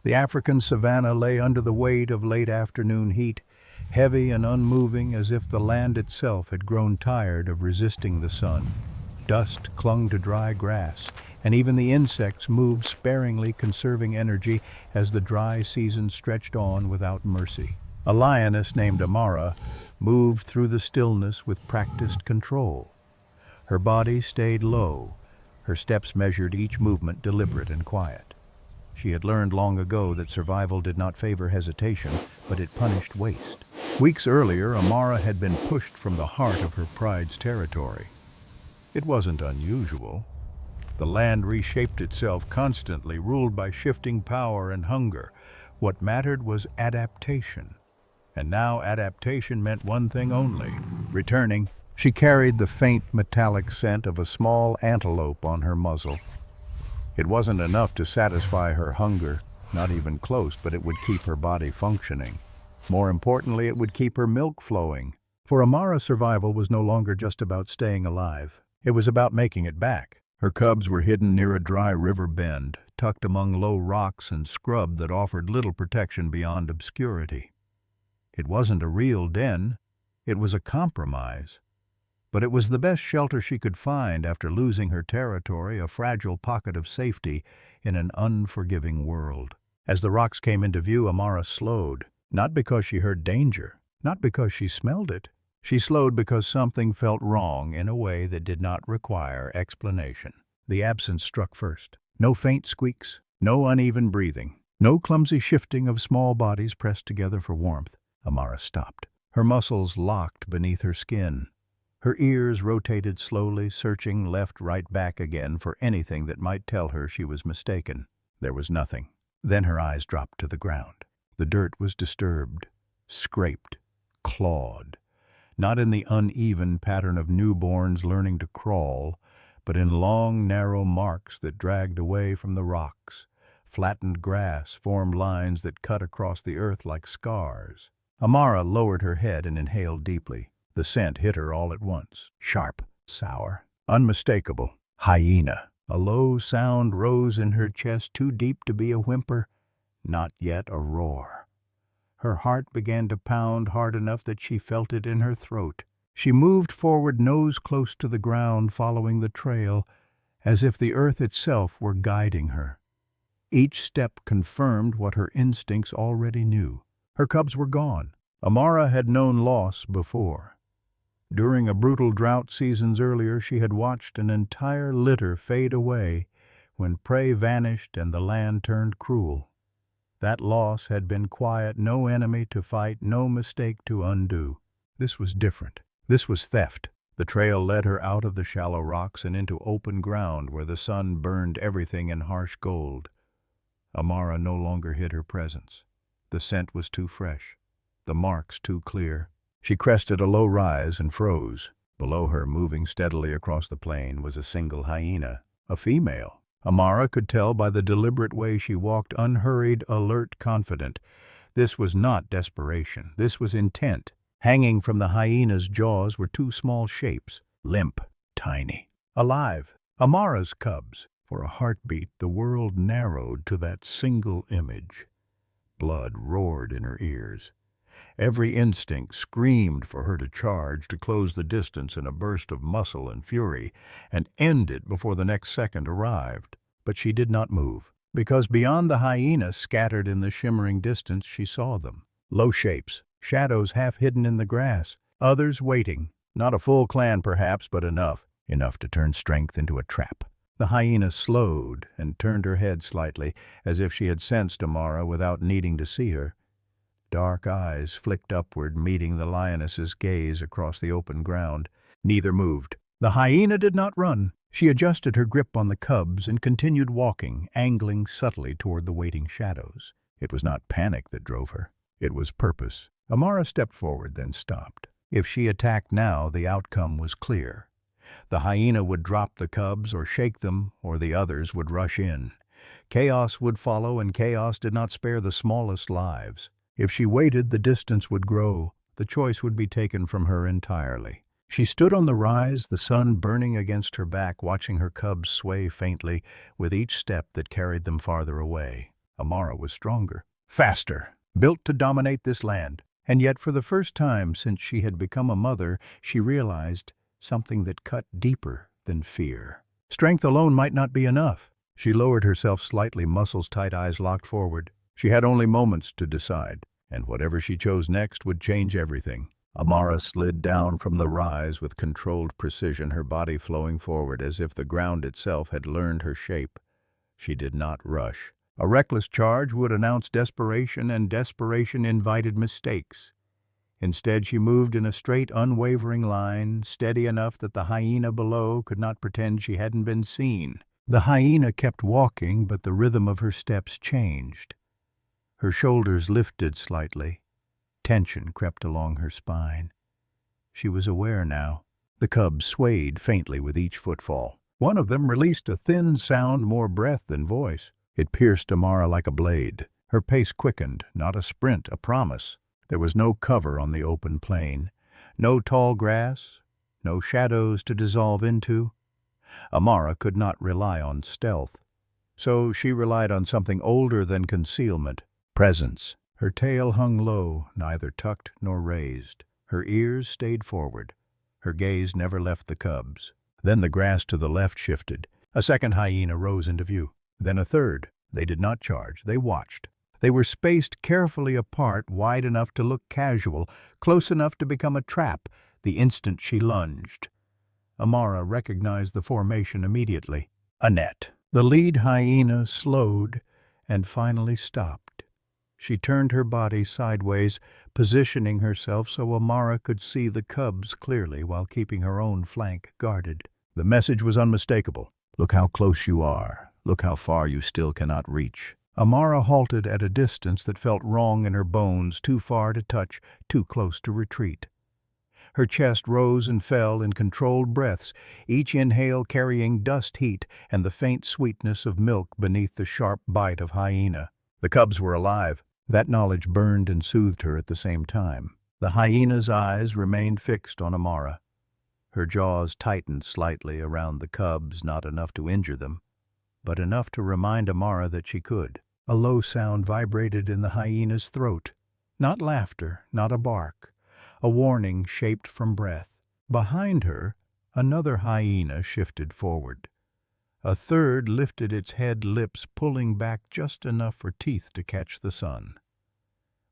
The African savannah lay under the weight of late afternoon heat, heavy and unmoving as if the land itself had grown tired of resisting the sun. Dust clung to dry grass, and even the insects moved sparingly, conserving energy as the dry season stretched on without mercy. A lioness named Amara moved through the stillness with practiced control. Her body stayed low, her steps measured, each movement deliberate and quiet. She had learned long ago that survival did not favor hesitation, but it punished waste. Weeks earlier, Amara had been pushed from the heart of her pride's territory. It wasn't unusual. The land reshaped itself constantly, ruled by shifting power and hunger. What mattered was adaptation. And now adaptation meant one thing only: returning. She carried the faint metallic scent of a small antelope on her muzzle. It wasn't enough to satisfy her hunger, not even close, but it would keep her body functioning. More importantly, it would keep her milk flowing. For Amara's survival was no longer just about staying alive. It was about making it back. Her cubs were hidden near a dry river bend, tucked among low rocks and scrub that offered little protection beyond obscurity. It wasn't a real den, it was a compromise. But it was the best shelter she could find after losing her territory, a fragile pocket of safety in an unforgiving world. As the rocks came into view, Amara slowed, not because she heard danger, not because she smelled it. She slowed because something felt wrong in a way that did not require explanation. The absence struck first. No faint squeaks, no uneven breathing, no clumsy shifting of small bodies pressed together for warmth. Amara stopped. Her muscles locked beneath her skin. Her ears rotated slowly, searching left, right, back again for anything that might tell her she was mistaken. There was nothing. Then her eyes dropped to the ground. The dirt was disturbed, scraped, clawed. Not in the uneven pattern of newborns learning to crawl, but in long, narrow marks that dragged away from the rocks. Flattened grass formed lines that cut across the earth like scars. Amara lowered her head and inhaled deeply. The scent hit her all at once. Sharp, sour, unmistakable. Hyena. A low sound rose in her chest, too deep to be a whimper, not yet a roar. Her heart began to pound hard enough that she felt it in her throat. She moved forward, nose close to the ground, following the trail, as if the earth itself were guiding her. Each step confirmed what her instincts already knew. Her cubs were gone. Amara had known loss before. During a brutal drought seasons earlier, she had watched an entire litter fade away when prey vanished and the land turned cruel. That loss had been quiet, no enemy to fight, no mistake to undo. This was different. This was theft. The trail led her out of the shallow rocks and into open ground where the sun burned everything in harsh gold. Amara no longer hid her presence. The scent was too fresh, the marks too clear. She crested a low rise and froze. Below her, moving steadily across the plain, was a single hyena, a female. Amara could tell by the deliberate way she walked, unhurried, alert, confident. This was not desperation. This was intent. Hanging from the hyena's jaws were two small shapes, limp, tiny, alive. Amara's cubs. For a heartbeat, the world narrowed to that single image. Blood roared in her ears. Every instinct screamed for her to charge, to close the distance in a burst of muscle and fury, and end it before the next second arrived. But she did not move, because beyond the hyena, scattered in the shimmering distance, she saw them. Low shapes, shadows half hidden in the grass, others waiting. Not a full clan perhaps, but enough to turn strength into a trap. The hyena slowed and turned her head slightly, as if she had sensed Amara without needing to see her. Dark eyes flicked upward, meeting the lioness's gaze across the open ground. Neither moved. The hyena did not run. She adjusted her grip on the cubs and continued walking, angling subtly toward the waiting shadows. It was not panic that drove her. It was purpose. Amara stepped forward, then stopped. If she attacked now, the outcome was clear. The hyena would drop the cubs or shake them, or the others would rush in. Chaos would follow, and chaos did not spare the smallest lives. If she waited, the distance would grow. The choice would be taken from her entirely. She stood on the rise, the sun burning against her back, watching her cubs sway faintly with each step that carried them farther away. Amara was stronger, faster, built to dominate this land. And yet, for the first time since she had become a mother, she realized something that cut deeper than fear. Strength alone might not be enough. She lowered herself slightly, muscles tight, eyes locked forward. She had only moments to decide, and whatever she chose next would change everything. Amara slid down from the rise with controlled precision, her body flowing forward as if the ground itself had learned her shape. She did not rush. A reckless charge would announce desperation, and desperation invited mistakes. Instead, she moved in a straight, unwavering line, steady enough that the hyena below could not pretend she hadn't been seen. The hyena kept walking, but the rhythm of her steps changed. Her shoulders lifted slightly. Tension crept along her spine. She was aware now. The cubs swayed faintly with each footfall. One of them released a thin sound, more breath than voice. It pierced Amara like a blade. Her pace quickened, not a sprint, a promise. There was no cover on the open plain, no tall grass, no shadows to dissolve into. Amara could not rely on stealth, so she relied on something older than concealment, presence. Her tail hung low, neither tucked nor raised. Her ears stayed forward. Her gaze never left the cubs. Then the grass to the left shifted. A second hyena rose into view. Then a third. They did not charge. They watched. They were spaced carefully apart, wide enough to look casual, close enough to become a trap, the instant she lunged. Amara recognized the formation immediately. A net. The lead hyena slowed and finally stopped. She turned her body sideways, positioning herself so Amara could see the cubs clearly while keeping her own flank guarded. The message was unmistakable. Look how close you are. Look how far you still cannot reach. Amara halted at a distance that felt wrong in her bones, too far to touch, too close to retreat. Her chest rose and fell in controlled breaths, each inhale carrying dust heat and the faint sweetness of milk beneath the sharp bite of hyena. The cubs were alive. That knowledge burned and soothed her at the same time. The hyena's eyes remained fixed on Amara. Her jaws tightened slightly around the cubs, not enough to injure them, but enough to remind Amara that she could. A low sound vibrated in the hyena's throat. Not laughter, not a bark. A warning shaped from breath. Behind her, another hyena shifted forward. A third lifted its head, lips pulling back just enough for teeth to catch the sun.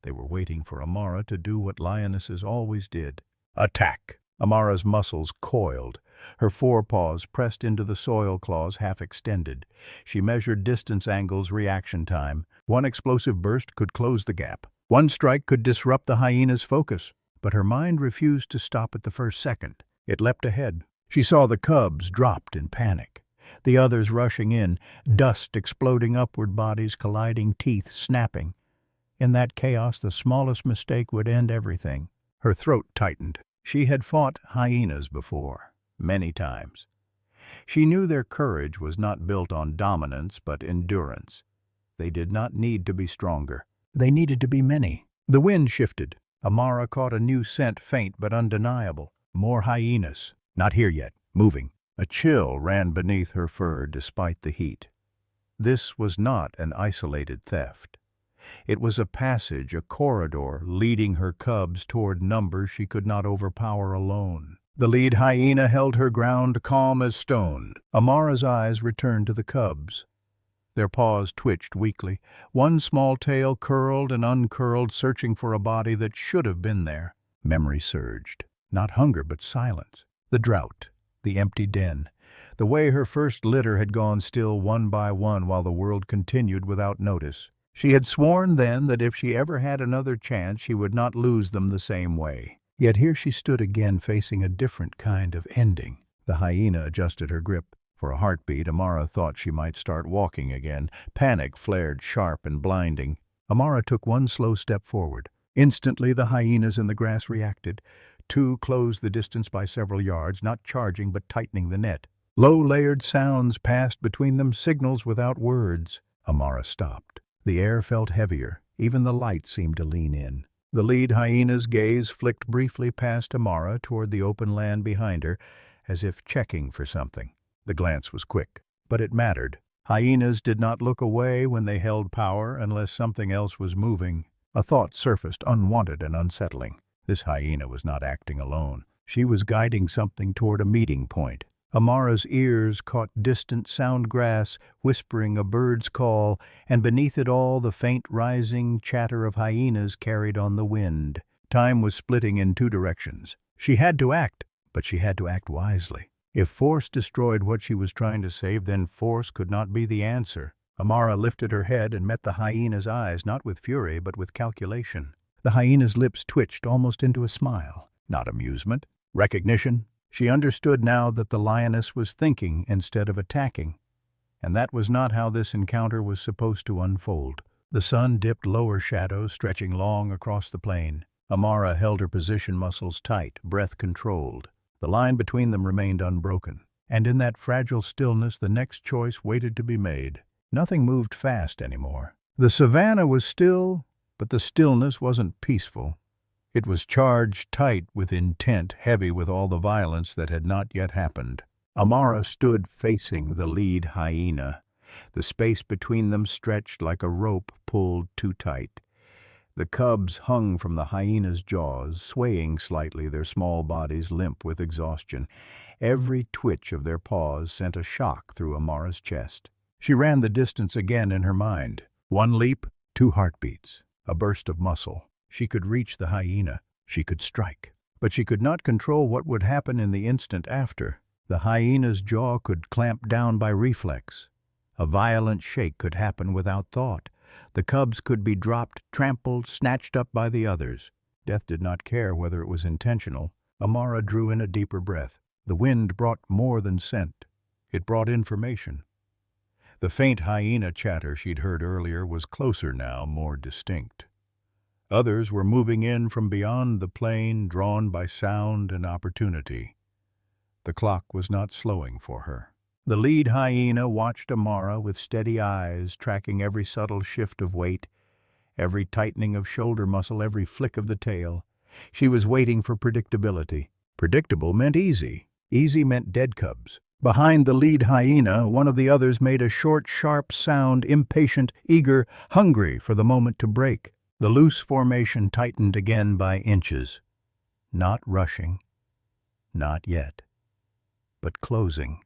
They were waiting for Amara to do what lionesses always did. Attack! Amara's muscles coiled. Her forepaws pressed into the soil claws, half extended. She measured distance angles, reaction time. One explosive burst could close the gap. One strike could disrupt the hyena's focus. But her mind refused to stop at the first second. It leapt ahead. She saw the cubs dropped in panic. The others rushing in, dust exploding upward, bodies colliding, teeth snapping. In that chaos, the smallest mistake would end everything. Her throat tightened. She had fought hyenas before, many times. She knew their courage was not built on dominance, but endurance. They did not need to be stronger. They needed to be many. The wind shifted. Amara caught a new scent, faint but undeniable. More hyenas. Not here yet. Moving. A chill ran beneath her fur despite the heat. This was not an isolated theft. It was a passage, a corridor, leading her cubs toward numbers she could not overpower alone. The lead hyena held her ground, calm as stone. Amara's eyes returned to the cubs. Their paws twitched weakly. One small tail curled and uncurled, searching for a body that should have been there. Memory surged. Not hunger, but silence. The drought. The empty den. The way her first litter had gone still one by one while the world continued without notice. She had sworn then that if she ever had another chance, she would not lose them the same way. Yet here she stood again, facing a different kind of ending. The hyena adjusted her grip. For a heartbeat, Amara thought she might start walking again. Panic flared sharp and blinding. Amara took one slow step forward. Instantly, the hyenas in the grass reacted. Two closed the distance by several yards, not charging but tightening the net. Low-layered sounds passed between them, signals without words. Amara stopped. The air felt heavier. Even the light seemed to lean in. The lead hyena's gaze flicked briefly past Amara toward the open land behind her, as if checking for something. The glance was quick, but it mattered. Hyenas did not look away when they held power unless something else was moving. A thought surfaced, unwanted and unsettling. This hyena was not acting alone. She was guiding something toward a meeting point. Amara's ears caught distant sound grass, whispering a bird's call, and beneath it all the faint rising chatter of hyenas carried on the wind. Time was splitting in two directions. She had to act, but she had to act wisely. If force destroyed what she was trying to save, then force could not be the answer. Amara lifted her head and met the hyena's eyes, not with fury, but with calculation. The hyena's lips twitched almost into a smile. Not amusement. Recognition. She understood now that the lioness was thinking instead of attacking. And that was not how this encounter was supposed to unfold. The sun dipped lower shadows stretching long across the plain. Amara held her position muscles tight, breath controlled. The line between them remained unbroken. And in that fragile stillness the next choice waited to be made. Nothing moved fast anymore. The savannah was still, but the stillness wasn't peaceful. It was charged tight with intent, heavy with all the violence that had not yet happened. Amara stood facing the lead hyena. The space between them stretched like a rope pulled too tight. The cubs hung from the hyena's jaws, swaying slightly, their small bodies limp with exhaustion. Every twitch of their paws sent a shock through Amara's chest. She ran the distance again in her mind. One leap, two heartbeats, a burst of muscle. She could reach the hyena. She could strike. But she could not control what would happen in the instant after. The hyena's jaw could clamp down by reflex. A violent shake could happen without thought. The cubs could be dropped, trampled, snatched up by the others. Death did not care whether it was intentional. Amara drew in a deeper breath. The wind brought more than scent. It brought information. The faint hyena chatter she'd heard earlier was closer now, more distinct. Others were moving in from beyond the plain, drawn by sound and opportunity. The clock was not slowing for her. The lead hyena watched Amara with steady eyes, tracking every subtle shift of weight, every tightening of shoulder muscle, every flick of the tail. She was waiting for predictability. Predictable meant easy. Easy meant dead cubs. Behind the lead hyena, one of the others made a short, sharp sound, impatient, eager, hungry for the moment to break. The loose formation tightened again by inches. Not rushing. Not yet. But closing.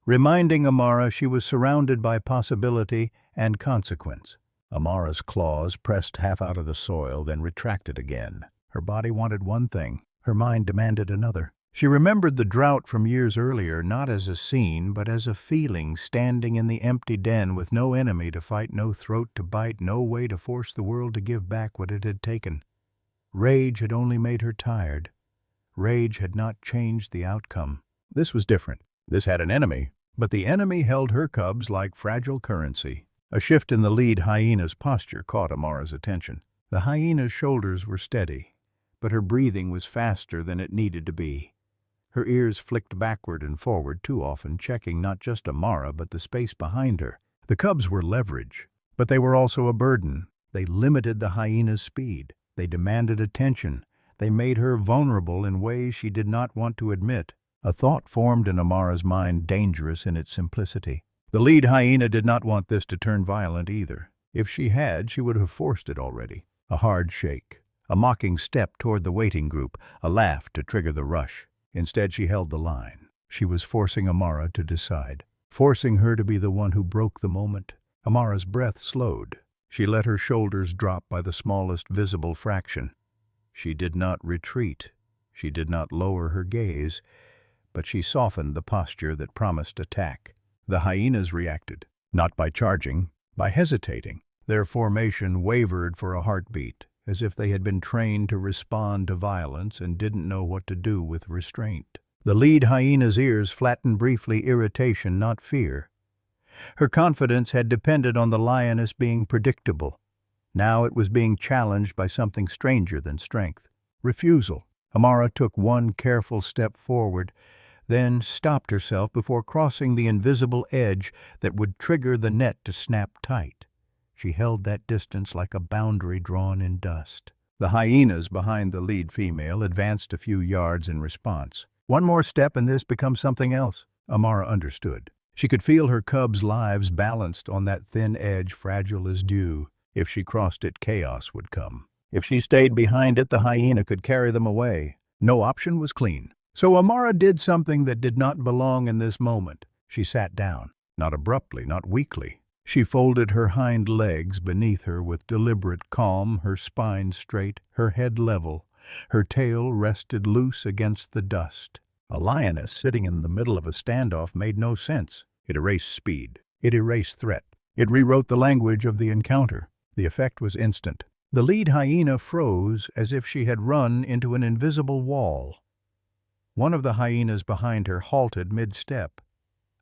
Reminding Amara she was surrounded by possibility and consequence. Amara's claws pressed half out of the soil, then retracted again. Her body wanted one thing. Her mind demanded another. She remembered the drought from years earlier, not as a scene, but as a feeling, standing in the empty den with no enemy to fight, no throat to bite, no way to force the world to give back what it had taken. Rage had only made her tired. Rage had not changed the outcome. This was different. This had an enemy, but the enemy held her cubs like fragile currency. A shift in the lead hyena's posture caught Amara's attention. The hyena's shoulders were steady, but her breathing was faster than it needed to be. Her ears flicked backward and forward too often, checking not just Amara but the space behind her. The cubs were leverage, but they were also a burden. They limited the hyena's speed. They demanded attention. They made her vulnerable in ways she did not want to admit. A thought formed in Amara's mind, dangerous in its simplicity. The lead hyena did not want this to turn violent either. If she had, she would have forced it already. A hard shake, a mocking step toward the waiting group, a laugh to trigger the rush. Instead, she held the line. She was forcing Amara to decide, forcing her to be the one who broke the moment. Amara's breath slowed. She let her shoulders drop by the smallest visible fraction. She did not retreat. She did not lower her gaze, but she softened the posture that promised attack. The hyenas reacted, not by charging, by hesitating. Their formation wavered for a heartbeat, as if they had been trained to respond to violence and didn't know what to do with restraint. The lead hyena's ears flattened briefly, irritation, not fear. Her confidence had depended on the lioness being predictable. Now it was being challenged by something stranger than strength. Refusal. Amara took one careful step forward, then stopped herself before crossing the invisible edge that would trigger the net to snap tight. She held that distance like a boundary drawn in dust. The hyenas behind the lead female advanced a few yards in response. One more step and this becomes something else. Amara understood. She could feel her cubs' lives balanced on that thin edge, fragile as dew. If she crossed it, chaos would come. If she stayed behind it, the hyena could carry them away. No option was clean. So Amara did something that did not belong in this moment. She sat down, not abruptly, not weakly. She folded her hind legs beneath her with deliberate calm, her spine straight, her head level. Her tail rested loose against the dust. A lioness sitting in the middle of a standoff made no sense. It erased speed. It erased threat. It rewrote the language of the encounter. The effect was instant. The lead hyena froze as if she had run into an invisible wall. One of the hyenas behind her halted mid-step.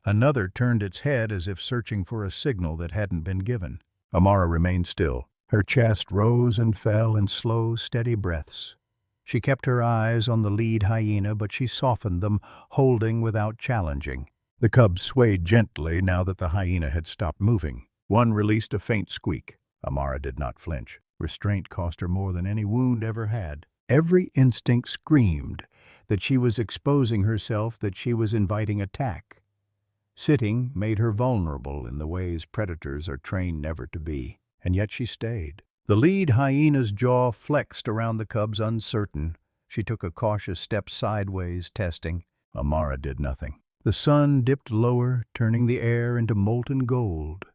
Another turned its head as if searching for a signal that hadn't been given. Amara remained still. Her chest rose and fell in slow, steady breaths. She kept her eyes on the lead hyena, but she softened them, holding without challenging. The cubs swayed gently now that the hyena had stopped moving. One released a faint squeak. Amara did not flinch. Restraint cost her more than any wound ever had. Every instinct screamed that she was exposing herself, that she was inviting attack. Sitting made her vulnerable in the ways predators are trained never to be. And yet she stayed. The lead hyena's jaw flexed around the cubs, uncertain. She took a cautious step sideways, testing. Amara did nothing. The sun dipped lower, turning the air into molten gold.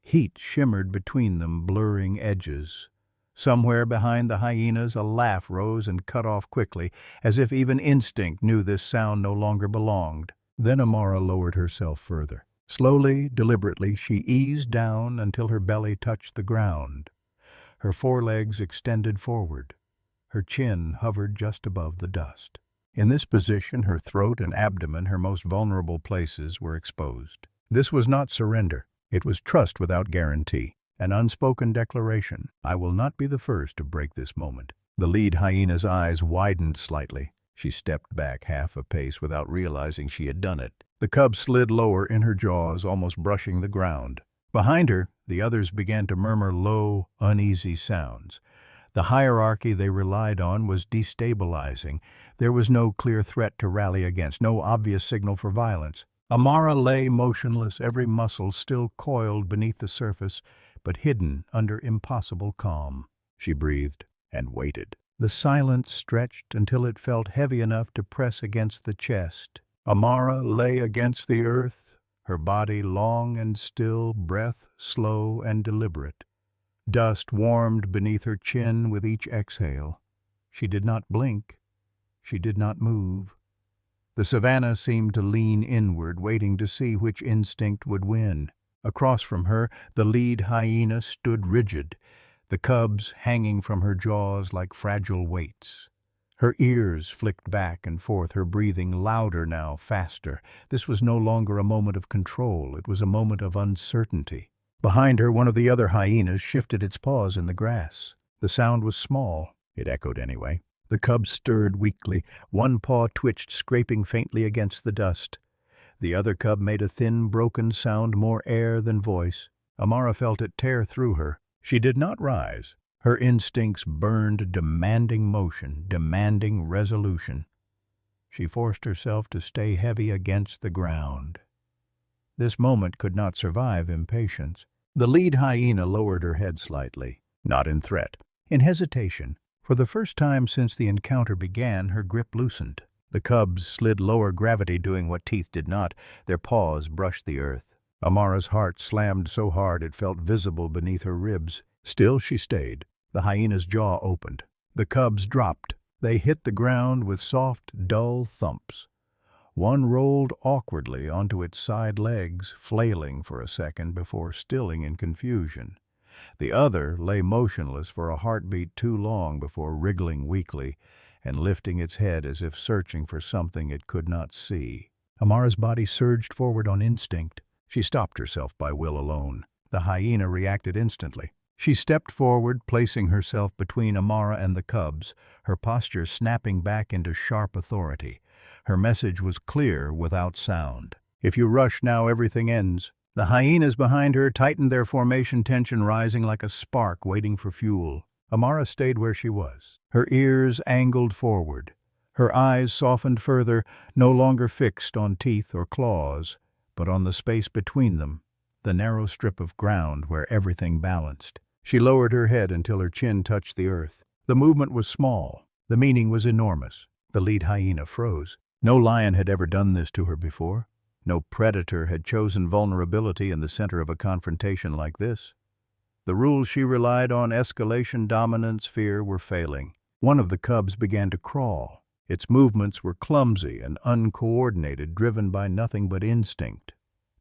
Heat shimmered between them, blurring edges. Somewhere behind the hyenas a laugh rose and cut off quickly, as if even instinct knew this sound no longer belonged. Then Amara lowered herself further. Slowly, deliberately, she eased down until her belly touched the ground. Her forelegs extended forward. Her chin hovered just above the dust. In this position, her throat and abdomen, her most vulnerable places, were exposed. This was not surrender. It was trust without guarantee. An unspoken declaration. I will not be the first to break this moment. The lead hyena's eyes widened slightly. She stepped back half a pace without realizing she had done it. The cub slid lower in her jaws, almost brushing the ground. Behind her, the others began to murmur low, uneasy sounds. The hierarchy they relied on was destabilizing. There was no clear threat to rally against, no obvious signal for violence. Amara lay motionless, every muscle still coiled beneath the surface, but hidden under impossible calm. She breathed and waited. The silence stretched until it felt heavy enough to press against the chest. Amara lay against the earth, her body long and still, breath slow and deliberate. Dust warmed beneath her chin with each exhale. She did not blink. She did not move. The savannah seemed to lean inward, waiting to see which instinct would win. Across from her, the lead hyena stood rigid, the cubs hanging from her jaws like fragile weights. Her ears flicked back and forth, her breathing louder now, faster. This was no longer a moment of control. It was a moment of uncertainty. Behind her, one of the other hyenas shifted its paws in the grass. The sound was small. It echoed anyway. The cub stirred weakly. One paw twitched, scraping faintly against the dust. The other cub made a thin, broken sound, more air than voice. Amara felt it tear through her. She did not rise. Her instincts burned, demanding motion, demanding resolution. She forced herself to stay heavy against the ground. This moment could not survive impatience. The lead hyena lowered her head slightly, not in threat, in hesitation. For the first time since the encounter began, her grip loosened. The cubs slid lower, gravity doing what teeth did not. Their paws brushed the earth. Amara's heart slammed so hard it felt visible beneath her ribs. Still she stayed. The hyena's jaw opened. The cubs dropped. They hit the ground with soft, dull thumps. One rolled awkwardly onto its side legs, flailing for a second before stilling in confusion. The other lay motionless for a heartbeat too long before wriggling weakly and lifting its head as if searching for something it could not see. Amara's body surged forward on instinct. She stopped herself by will alone. The hyena reacted instantly. She stepped forward, placing herself between Amara and the cubs, her posture snapping back into sharp authority. Her message was clear without sound. If you rush now, everything ends. The hyenas behind her tightened their formation, tension rising like a spark waiting for fuel. Amara stayed where she was, her ears angled forward, her eyes softened further, no longer fixed on teeth or claws, but on the space between them, the narrow strip of ground where everything balanced. She lowered her head until her chin touched the earth. The movement was small. The meaning was enormous. The lead hyena froze. No lion had ever done this to her before. No predator had chosen vulnerability in the center of a confrontation like this. The rules she relied on, escalation, dominance, fear, were failing. One of the cubs began to crawl. Its movements were clumsy and uncoordinated, driven by nothing but instinct.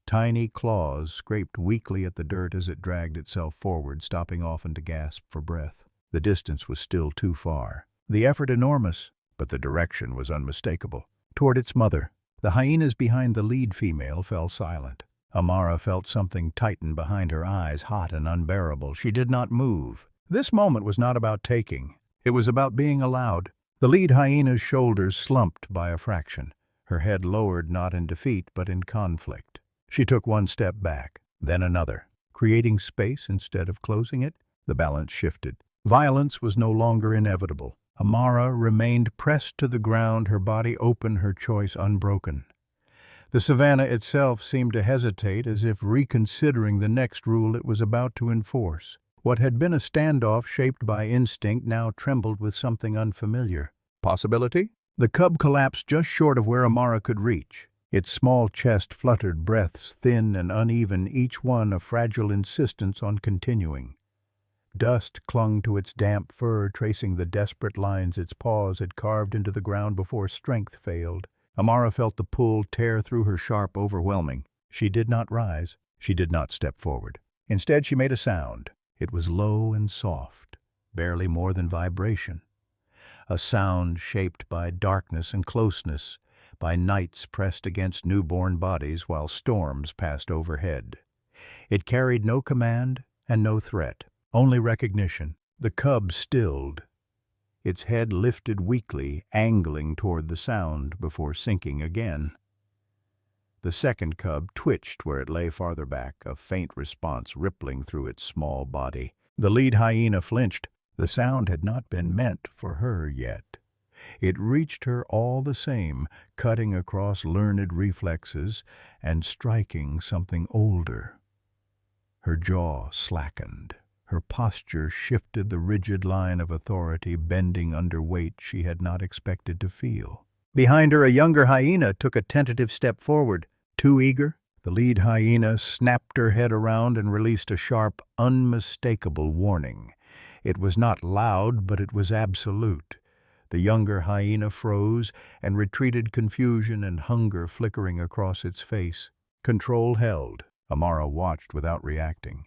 Tiny claws scraped weakly at the dirt as it dragged itself forward, stopping often to gasp for breath. The distance was still too far. The effort enormous, but the direction was unmistakable. Toward its mother. The hyenas behind the lead female fell silent. Amara felt something tighten behind her eyes, hot and unbearable. She did not move. This moment was not about taking. It was about being allowed. The lead hyena's shoulders slumped by a fraction. Her head lowered not in defeat, but in conflict. She took one step back, then another. Creating space instead of closing it, the balance shifted. Violence was no longer inevitable. Amara remained pressed to the ground, her body open, her choice unbroken. The savannah itself seemed to hesitate, as if reconsidering the next rule it was about to enforce. What had been a standoff shaped by instinct now trembled with something unfamiliar. Possibility? The cub collapsed just short of where Amara could reach. Its small chest fluttered, breaths thin and uneven, each one a fragile insistence on continuing. Dust clung to its damp fur, tracing the desperate lines its paws had carved into the ground before strength failed. Amara felt the pull tear through her, sharp, overwhelming. She did not rise. She did not step forward. Instead, she made a sound. It was low and soft, barely more than vibration. A sound shaped by darkness and closeness, by nights pressed against newborn bodies while storms passed overhead. It carried no command and no threat. Only recognition. The cub stilled. Its head lifted weakly, angling toward the sound before sinking again. The second cub twitched where it lay farther back, a faint response rippling through its small body. The lead hyena flinched. The sound had not been meant for her yet. It reached her all the same, cutting across learned reflexes and striking something older. Her jaw slackened. Her posture shifted, the rigid line of authority bending under weight she had not expected to feel. Behind her, a younger hyena took a tentative step forward. Too eager, the lead hyena snapped her head around and released a sharp, unmistakable warning. It was not loud, but it was absolute. The younger hyena froze and retreated, confusion and hunger flickering across its face. Control held. Amara watched without reacting.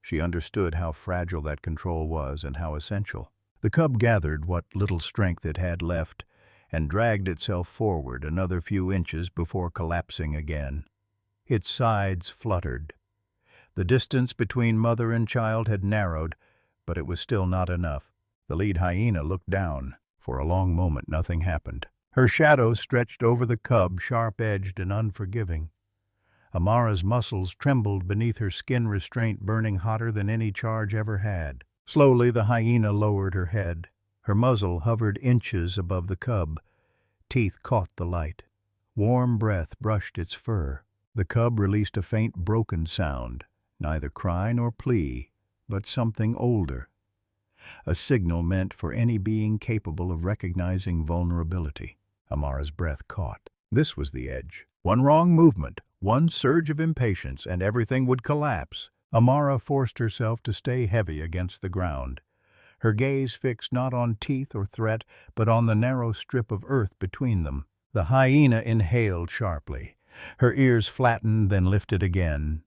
She understood how fragile that control was and how essential. The cub gathered what little strength it had left and dragged itself forward another few inches before collapsing again. Its sides fluttered. The distance between mother and child had narrowed, but it was still not enough. The lead hyena looked down. For a long moment, nothing happened. Her shadow stretched over the cub, sharp-edged and unforgiving. Amara's muscles trembled beneath her skin, restraint burning hotter than any charge ever had. Slowly, the hyena lowered her head. Her muzzle hovered inches above the cub. Teeth caught the light. Warm breath brushed its fur. The cub released a faint, broken sound, neither cry nor plea, but something older. A signal meant for any being capable of recognizing vulnerability. Amara's breath caught. This was the edge. One wrong movement, one surge of impatience, and everything would collapse. Amara forced herself to stay heavy against the ground, her gaze fixed not on teeth or threat, but on the narrow strip of earth between them. The hyena inhaled sharply. Her ears flattened, then lifted again.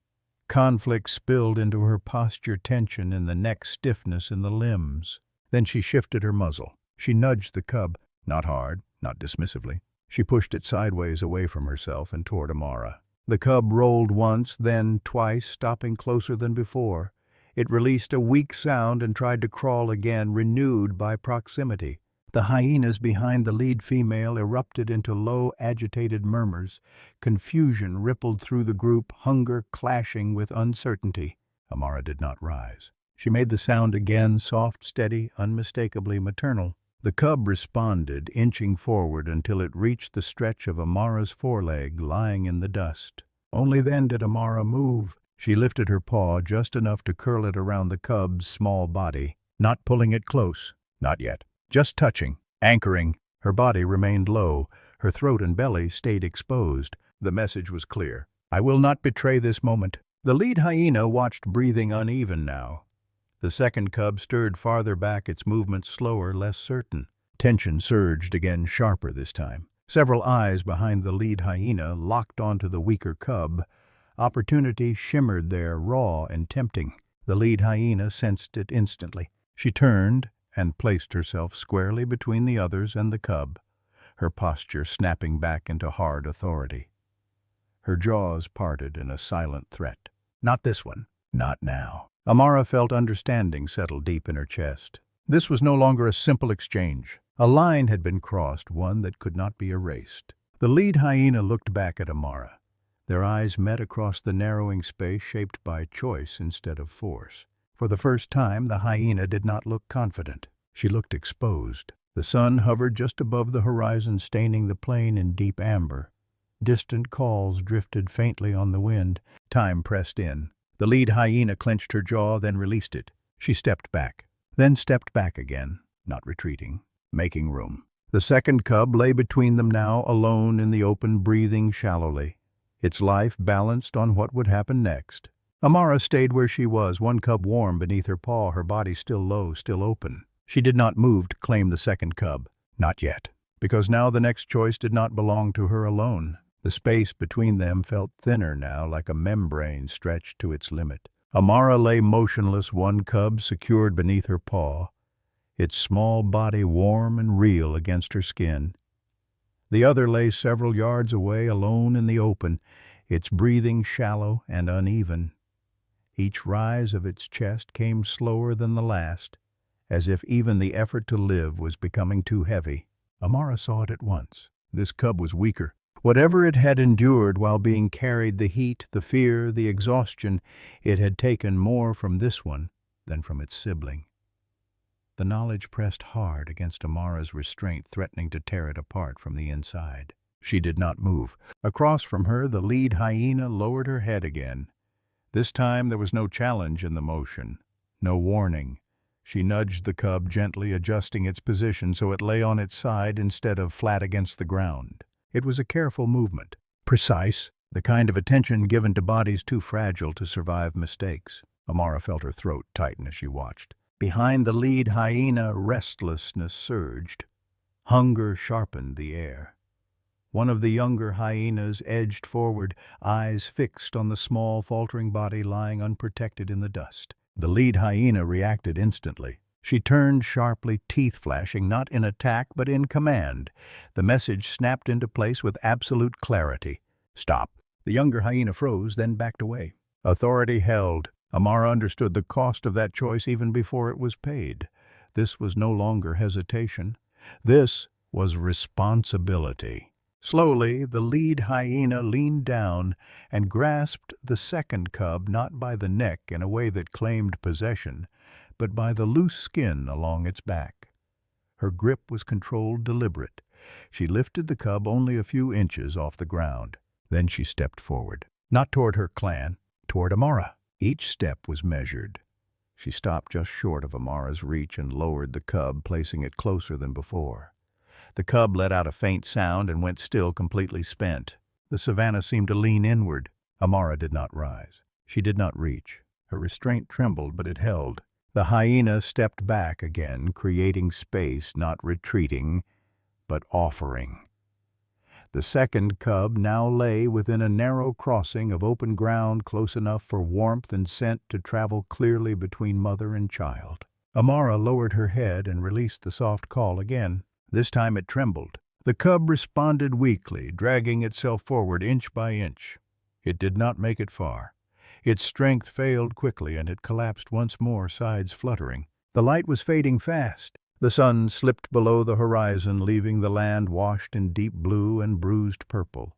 Conflict spilled into her posture, tension in the neck, stiffness in the limbs. Then she shifted her muzzle. She nudged the cub, not hard, not dismissively. She pushed it sideways away from herself and toward Amara. The cub rolled once, then twice, stopping closer than before. It released a weak sound and tried to crawl again, renewed by proximity. The hyenas behind the lead female erupted into low, agitated murmurs. Confusion rippled through the group, hunger clashing with uncertainty. Amara did not rise. She made the sound again, soft, steady, unmistakably maternal. The cub responded, inching forward until it reached the stretch of Amara's foreleg lying in the dust. Only then did Amara move. She lifted her paw just enough to curl it around the cub's small body, not pulling it close, not yet, just touching, anchoring. Her body remained low, her throat and belly stayed exposed. The message was clear. I will not betray this moment. The lead hyena watched, breathing uneven now. The second cub stirred farther back, its movements slower, less certain. Tension surged again, sharper this time. Several eyes behind the lead hyena locked onto the weaker cub. Opportunity shimmered there, raw and tempting. The lead hyena sensed it instantly. She turned and placed herself squarely between the others and the cub, her posture snapping back into hard authority. Her jaws parted in a silent threat. Not this one. Not now. Amara felt understanding settle deep in her chest. This was no longer a simple exchange. A line had been crossed, one that could not be erased. The lead hyena looked back at Amara. Their eyes met across the narrowing space shaped by choice instead of force. For the first time, the hyena did not look confident. She looked exposed. The sun hovered just above the horizon, staining the plain in deep amber. Distant calls drifted faintly on the wind. Time pressed in. The lead hyena clenched her jaw, then released it. She stepped back, then stepped back again, not retreating, making room. The second cub lay between them now, alone in the open, breathing shallowly, its life balanced on what would happen next. Amara stayed where she was, one cub warm beneath her paw, her body still low, still open. She did not move to claim the second cub. Not yet, because now the next choice did not belong to her alone. The space between them felt thinner now, like a membrane stretched to its limit. Amara lay motionless, one cub secured beneath her paw, its small body warm and real against her skin. The other lay several yards away, alone in the open, its breathing shallow and uneven. Each rise of its chest came slower than the last, as if even the effort to live was becoming too heavy. Amara saw it at once. This cub was weaker. Whatever it had endured while being carried, the heat, the fear, the exhaustion, it had taken more from this one than from its sibling. The knowledge pressed hard against Amara's restraint, threatening to tear it apart from the inside. She did not move. Across from her, the lead hyena lowered her head again. This time there was no challenge in the motion, no warning. She nudged the cub, gently adjusting its position so it lay on its side instead of flat against the ground. It was a careful movement, precise, the kind of attention given to bodies too fragile to survive mistakes. Amara felt her throat tighten as she watched. Behind the lead hyena, restlessness surged. Hunger sharpened the air. One of the younger hyenas edged forward, eyes fixed on the small, faltering body lying unprotected in the dust. The lead hyena reacted instantly. She turned sharply, teeth flashing, not in attack but in command. The message snapped into place with absolute clarity. Stop. The younger hyena froze, then backed away. Authority held. Amara understood the cost of that choice even before it was paid. This was no longer hesitation. This was responsibility. Slowly, the lead hyena leaned down and grasped the second cub, not by the neck in a way that claimed possession, but by the loose skin along its back. Her grip was controlled, deliberate. She lifted the cub only a few inches off the ground. Then she stepped forward, not toward her clan, toward Amara. Each step was measured. She stopped just short of Amara's reach and lowered the cub, placing it closer than before. The cub let out a faint sound and went still, completely spent. The savannah seemed to lean inward. Amara did not rise. She did not reach. Her restraint trembled, but it held. The hyena stepped back again, creating space, not retreating, but offering. The second cub now lay within a narrow crossing of open ground, close enough for warmth and scent to travel clearly between mother and child. Amara lowered her head and released the soft call again. This time it trembled. The cub responded weakly, dragging itself forward inch by inch. It did not make it far. Its strength failed quickly, and it collapsed once more, sides fluttering. The light was fading fast. The sun slipped below the horizon, leaving the land washed in deep blue and bruised purple.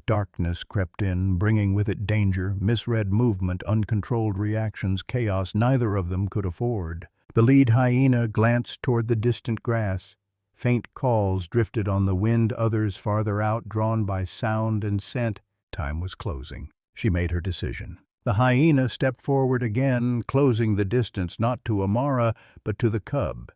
Darkness crept in, bringing with it danger, misread movement, uncontrolled reactions, chaos neither of them could afford. The lead hyena glanced toward the distant grass. Faint calls drifted on the wind, others farther out, drawn by sound and scent. time was closing. She made her decision. The hyena stepped forward again, closing the distance not to Amara, but to the cub.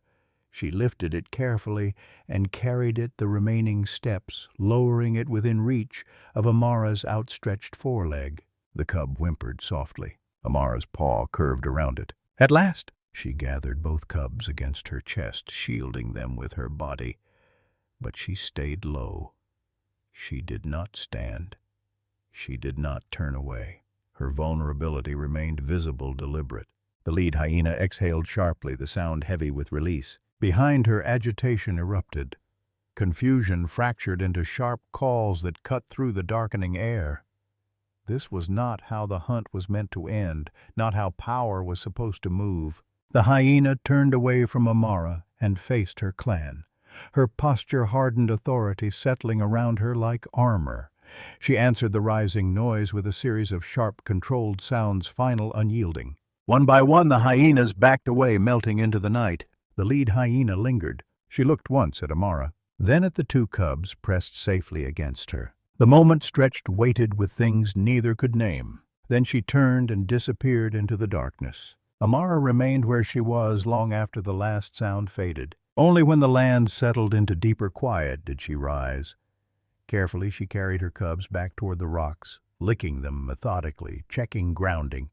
She lifted it carefully and carried it the remaining steps, lowering it within reach of Amara's outstretched foreleg. The cub whimpered softly. Amara's paw curved around it. At last! She gathered both cubs against her chest, shielding them with her body. But she stayed low. She did not stand. She did not turn away. Her vulnerability remained visible, deliberate. The lead hyena exhaled sharply, the sound heavy with release. Behind her, agitation erupted. Confusion fractured into sharp calls that cut through the darkening air. This was not how the hunt was meant to end, not how power was supposed to move. The hyena turned away from Amara and faced her clan. Her posture hardened authority settling around her like armor. She answered the rising noise with a series of sharp, controlled sounds, final unyielding. One by one the hyenas backed away, melting into the night. The lead hyena lingered. She looked once at Amara, then at the two cubs pressed safely against her. The moment stretched, weighted with things neither could name. Then she turned and disappeared into the darkness. Amara remained where she was long after the last sound faded. Only when the land settled into deeper quiet did she rise. Carefully she carried her cubs back toward the rocks, licking them methodically, checking grounding,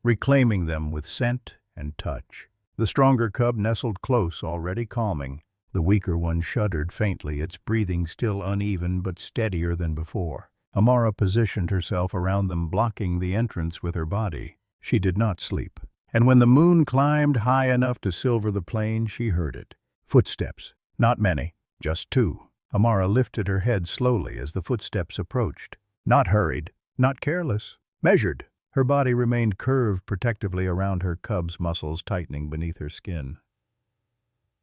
reclaiming them with scent and touch. The stronger cub nestled close, already calming. The weaker one shuddered faintly, its breathing still uneven but steadier than before. Amara positioned herself around them, blocking the entrance with her body. She did not sleep, and when the moon climbed high enough to silver the plain, she heard it. Footsteps. Not many, just two. Amara lifted her head slowly as the footsteps approached. Not hurried, not careless, measured. Her body remained curved protectively around her cub's muscles, tightening beneath her skin.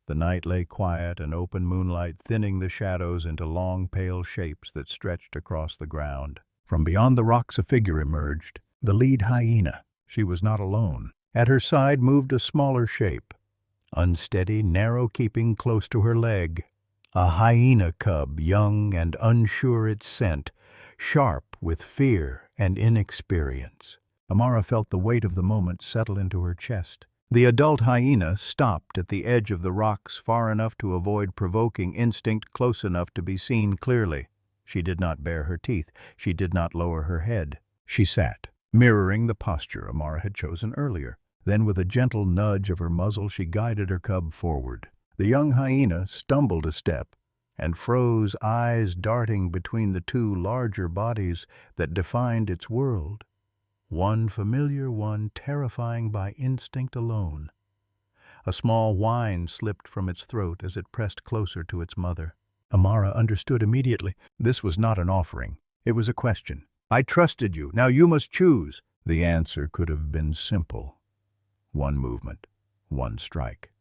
The night lay quiet, an open moonlight thinning the shadows into long, pale shapes that stretched across the ground. From beyond the rocks a figure emerged, the lead hyena. She was not alone. At her side moved a smaller shape, unsteady, narrow, keeping close to her leg. A hyena cub, young and unsure its scent, sharp with fear and inexperience. Amara felt the weight of the moment settle into her chest. The adult hyena stopped at the edge of the rocks far enough to avoid provoking instinct, close enough to be seen clearly. She did not bare her teeth. She did not lower her head. She sat, mirroring the posture Amara had chosen earlier. Then with a gentle nudge of her muzzle she guided her cub forward. The young hyena stumbled a step and froze, eyes darting between the two larger bodies that defined its world. One familiar, one terrifying by instinct alone. A small whine slipped from its throat as it pressed closer to its mother. Amara understood immediately. This was not an offering. It was a question. I trusted you. Now you must choose. The answer could have been simple. One movement, one strike.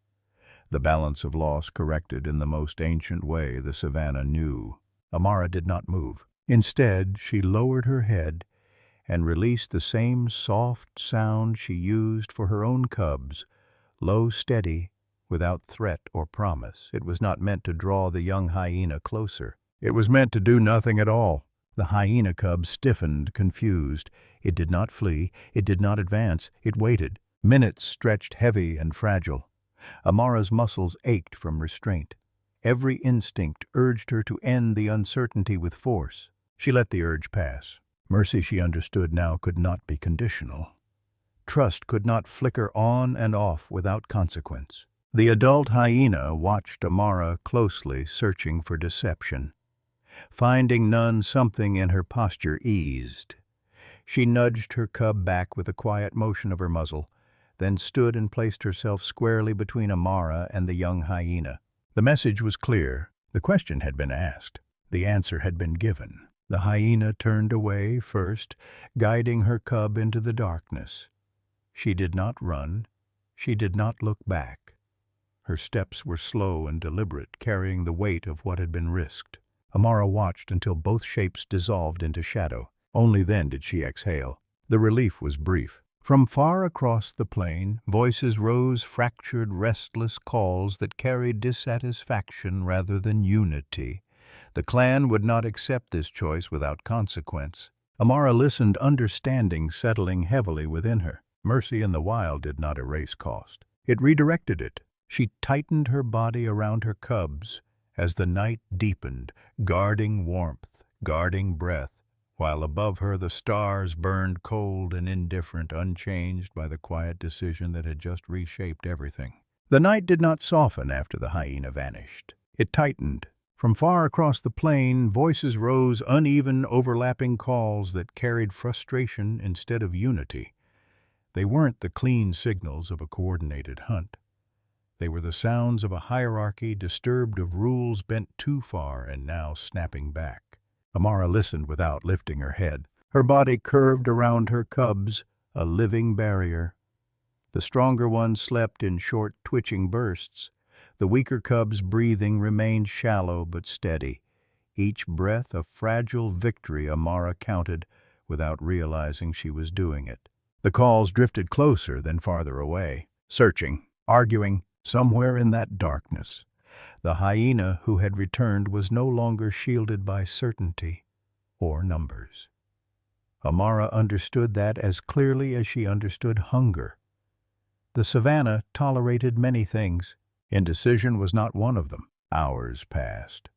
The balance of loss corrected in the most ancient way the savannah knew. Amara did not move. Instead, she lowered her head and released the same soft sound she used for her own cubs, low, steady, without threat or promise. It was not meant to draw the young hyena closer. It was meant to do nothing at all. The hyena cub stiffened, confused. It did not flee. It did not advance. It waited. Minutes stretched heavy and fragile. Amara's muscles ached from restraint. Every instinct urged her to end the uncertainty with force. She let the urge pass. Mercy, she understood now, could not be conditional. Trust could not flicker on and off without consequence. The adult hyena watched Amara closely, searching for deception. Finding none, something in her posture eased. She nudged her cub back with a quiet motion of her muzzle, then stood and placed herself squarely between Amara and the young hyena. The message was clear. The question had been asked. The answer had been given. The hyena turned away first, guiding her cub into the darkness. She did not run. She did not look back. Her steps were slow and deliberate, carrying the weight of what had been risked. Amara watched until both shapes dissolved into shadow. Only then did she exhale. The relief was brief. From far across the plain, voices rose, fractured, restless calls that carried dissatisfaction rather than unity. The clan would not accept this choice without consequence. Amara listened, understanding settling heavily within her. Mercy in the wild did not erase cost. It redirected it. She tightened her body around her cubs as the night deepened, guarding warmth, guarding breath, while above her the stars burned cold and indifferent, unchanged by the quiet decision that had just reshaped everything. The night did not soften after the hyena vanished. It tightened. From far across the plain, voices rose, uneven, overlapping calls that carried frustration instead of unity. They weren't the clean signals of a coordinated hunt. They were the sounds of a hierarchy disturbed of rules bent too far and now snapping back. Amara listened without lifting her head. Her body curved around her cubs, a living barrier. The stronger ones slept in short, twitching bursts. The weaker cubs' breathing remained shallow but steady. Each breath a fragile victory, Amara counted, without realizing she was doing it. The calls drifted closer, then farther away, searching, arguing, somewhere in that darkness. The hyena who had returned was no longer shielded by certainty or numbers. Amara understood that as clearly as she understood hunger. The savannah tolerated many things. Indecision was not one of them. Hours passed.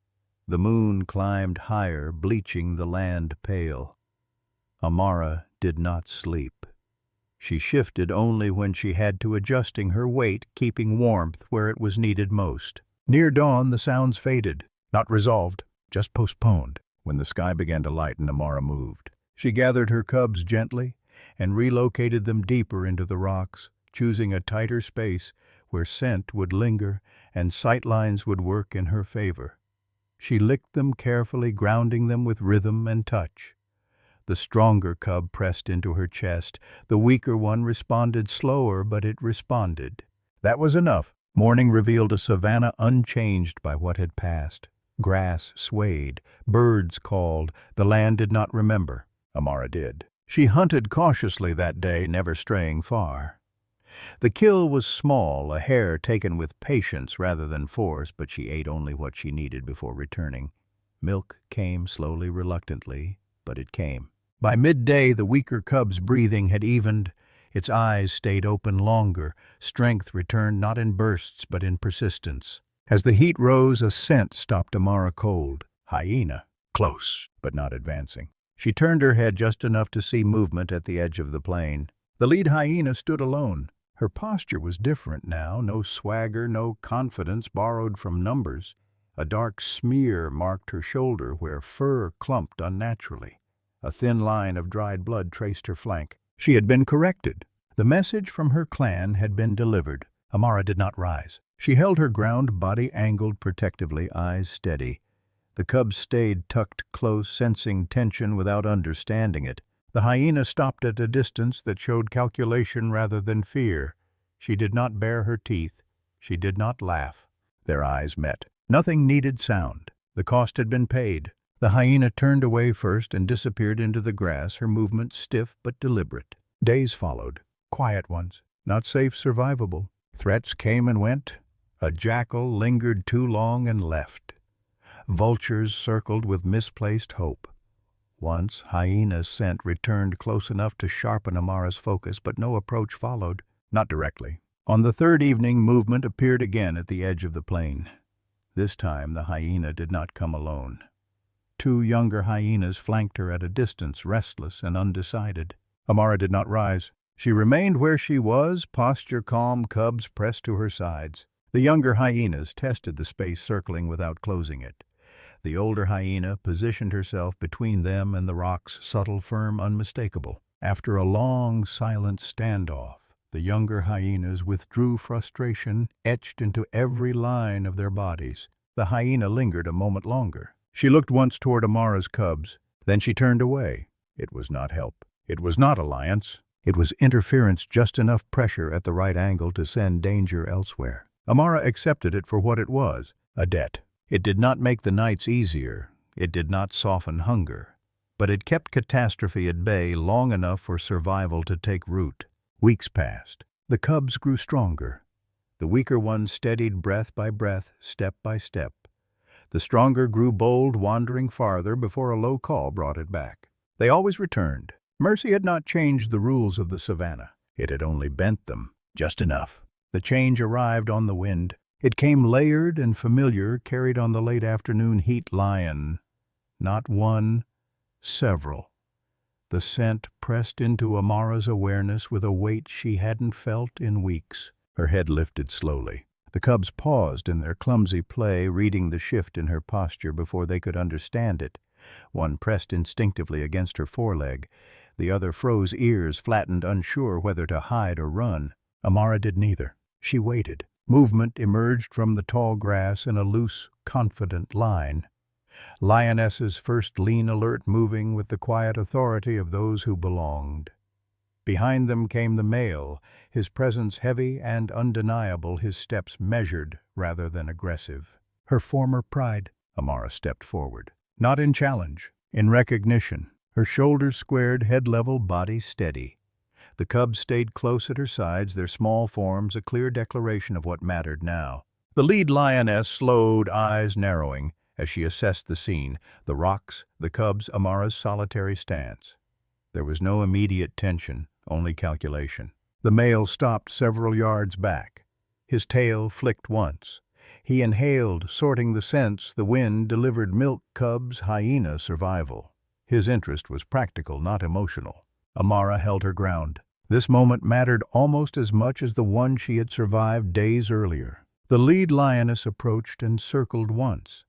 The moon climbed higher, bleaching the land pale. Amara did not sleep. She shifted only when she had to, adjusting her weight, keeping warmth where it was needed most. Near dawn, the sounds faded, not resolved, just postponed. When the sky began to lighten, Amara moved. She gathered her cubs gently and relocated them deeper into the rocks, choosing a tighter space where scent would linger and sightlines would work in her favor. She licked them carefully, grounding them with rhythm and touch. The stronger cub pressed into her chest. The weaker one responded slower, but it responded. That was enough. Morning revealed a savannah unchanged by what had passed. Grass swayed, birds called, the land did not remember. Amara did. She hunted cautiously that day, never straying far. The kill was small, a hare taken with patience rather than force, but she ate only what she needed before returning. Milk came slowly, reluctantly, but it came. By midday, the weaker cub's breathing had evened. Its eyes stayed open longer. Strength returned not in bursts, but in persistence. As the heat rose, a scent stopped Amara cold. Hyena. Close, but not advancing. She turned her head just enough to see movement at the edge of the plain. The lead hyena stood alone. Her posture was different now, no swagger, no confidence borrowed from numbers. A dark smear marked her shoulder where fur clumped unnaturally. A thin line of dried blood traced her flank. She had been corrected. The message from her clan had been delivered. Amara did not rise. She held her ground, body angled protectively, eyes steady. The cubs stayed tucked close, sensing tension without understanding it. The hyena stopped at a distance that showed calculation rather than fear. She did not bare her teeth. She did not laugh. Their eyes met. Nothing needed sound. The cost had been paid. The hyena turned away first and disappeared into the grass, her movement stiff but deliberate. Days followed. Quiet ones. Not safe, survivable. Threats came and went. A jackal lingered too long and left. Vultures circled with misplaced hope. Once, hyena's scent returned close enough to sharpen Amara's focus, but no approach followed. Not directly. On the third evening, movement appeared again at the edge of the plain. This time, the hyena did not come alone. Two younger hyenas flanked her at a distance, restless and undecided. Amara did not rise. She remained where she was, posture calm, cubs pressed to her sides. The younger hyenas tested the space circling without closing it. The older hyena positioned herself between them and the rocks, subtle, firm, unmistakable. After a long, silent standoff, the younger hyenas withdrew, frustration etched into every line of their bodies. The hyena lingered a moment longer. She looked once toward Amara's cubs. Then she turned away. It was not help. It was not alliance. It was interference, just enough pressure at the right angle to send danger elsewhere. Amara accepted it for what it was, a debt. It did not make the nights easier. It did not soften hunger. But it kept catastrophe at bay long enough for survival to take root. Weeks passed. The cubs grew stronger. The weaker ones steadied breath by breath, step by step. The stronger grew bold, wandering farther before a low call brought it back. They always returned. Mercy had not changed the rules of the savannah. It had only bent them, just enough. The change arrived on the wind. It came layered and familiar, carried on the late afternoon heat. Lion. Not one, several. The scent pressed into Amara's awareness with a weight she hadn't felt in weeks. Her head lifted slowly. The cubs paused in their clumsy play, reading the shift in her posture before they could understand it. One pressed instinctively against her foreleg. The other froze, ears flattened, unsure whether to hide or run. Amara did neither. She waited. Movement emerged from the tall grass in a loose, confident line. Lioness's first lean alert, moving with the quiet authority of those who belonged. Behind them came the male, his presence heavy and undeniable, his steps measured rather than aggressive. Her former pride. Amara stepped forward. Not in challenge, in recognition. Her shoulders squared, head level, body steady. The cubs stayed close at her sides, their small forms a clear declaration of what mattered now. The lead lioness slowed, eyes narrowing, as she assessed the scene, the rocks, the cubs, Amara's solitary stance. There was no immediate tension, only calculation. The male stopped several yards back. His tail flicked once. He inhaled, sorting the scents the wind delivered: milk, cubs, hyena, survival. His interest was practical, not emotional. Amara held her ground. This moment mattered almost as much as the one she had survived days earlier. The lead lioness approached and circled once.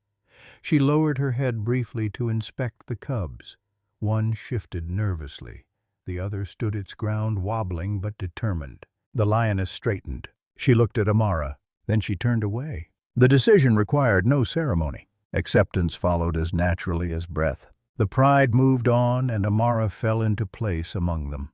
She lowered her head briefly to inspect the cubs. One shifted nervously. The other stood its ground, wobbling but determined. The lioness straightened. She looked at Amara. Then she turned away. The decision required no ceremony. Acceptance followed as naturally as breath. The pride moved on, and Amara fell into place among them.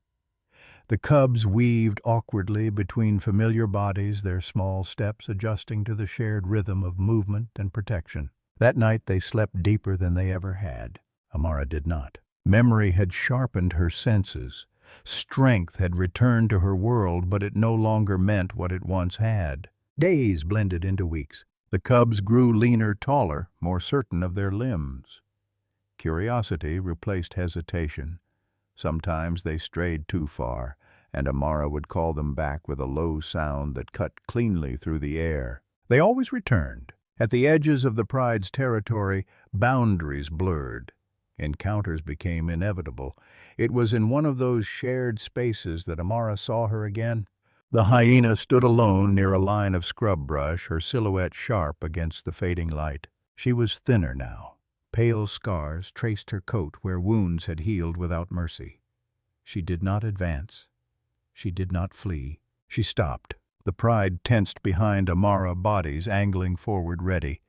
The cubs weaved awkwardly between familiar bodies, their small steps adjusting to the shared rhythm of movement and protection. That night they slept deeper than they ever had. Amara did not. Memory had sharpened her senses. Strength had returned to her world, but it no longer meant what it once had. Days blended into weeks. The cubs grew leaner, taller, more certain of their limbs. Curiosity replaced hesitation. Sometimes they strayed too far, and Amara would call them back with a low sound that cut cleanly through the air. They always returned. At the edges of the pride's territory, boundaries blurred. Encounters became inevitable. It was in one of those shared spaces that Amara saw her again. The hyena stood alone near a line of scrub brush, her silhouette sharp against the fading light. She was thinner now. Pale scars traced her coat where wounds had healed without mercy. She did not advance. She did not flee. She stopped. The pride tensed behind Amara, bodies angling forward, ready.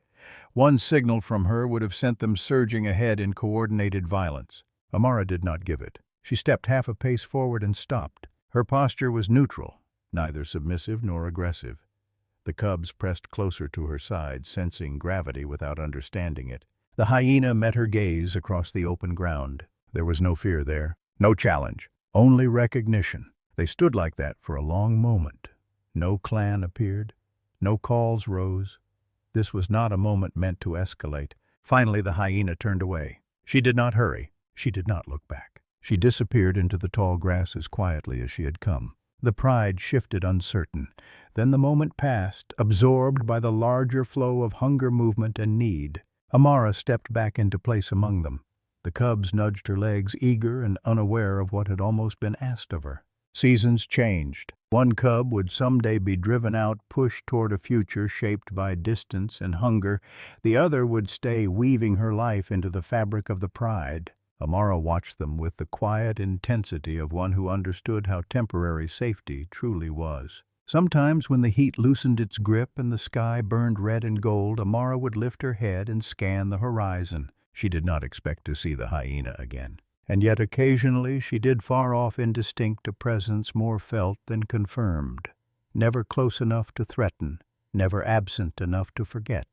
One signal from her would have sent them surging ahead in coordinated violence. Amara did not give it. She stepped half a pace forward and stopped. Her posture was neutral, neither submissive nor aggressive. The cubs pressed closer to her side, sensing gravity without understanding it. The hyena met her gaze across the open ground. There was no fear there, no challenge, only recognition. They stood like that for a long moment. No clan appeared. No calls rose. This was not a moment meant to escalate. Finally, the hyena turned away. She did not hurry. She did not look back. She disappeared into the tall grass as quietly as she had come. The pride shifted uncertain. Then the moment passed, absorbed by the larger flow of hunger, movement, and need. Amara stepped back into place among them. The cubs nudged her legs, eager and unaware of what had almost been asked of her. Seasons changed. One cub would someday be driven out, pushed toward a future shaped by distance and hunger. The other would stay, weaving her life into the fabric of the pride. Amara watched them with the quiet intensity of one who understood how temporary safety truly was. Sometimes when the heat loosened its grip and the sky burned red and gold, Amara would lift her head and scan the horizon. She did not expect to see the hyena again. And yet occasionally she did, far off, indistinct, a presence more felt than confirmed. Never close enough to threaten, never absent enough to forget.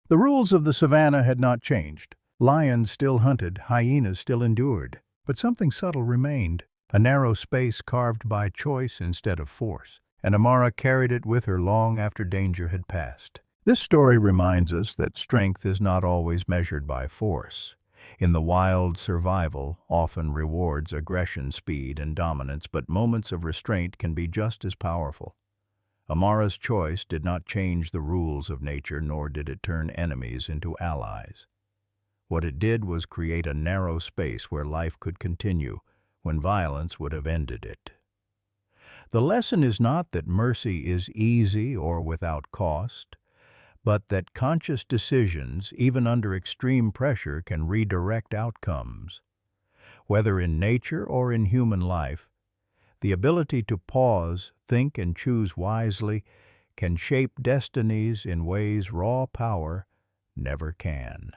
The rules of the savannah had not changed. Lions still hunted, hyenas still endured. But something subtle remained, a narrow space carved by choice instead of force. And Amara carried it with her long after danger had passed. This story reminds us that strength is not always measured by force. In the wild, survival often rewards aggression, speed, and dominance, but moments of restraint can be just as powerful. Amara's choice did not change the rules of nature, nor did it turn enemies into allies. What it did was create a narrow space where life could continue when violence would have ended it. The lesson is not that mercy is easy or without cost, but that conscious decisions, even under extreme pressure, can redirect outcomes. Whether in nature or in human life, the ability to pause, think, and choose wisely can shape destinies in ways raw power never can.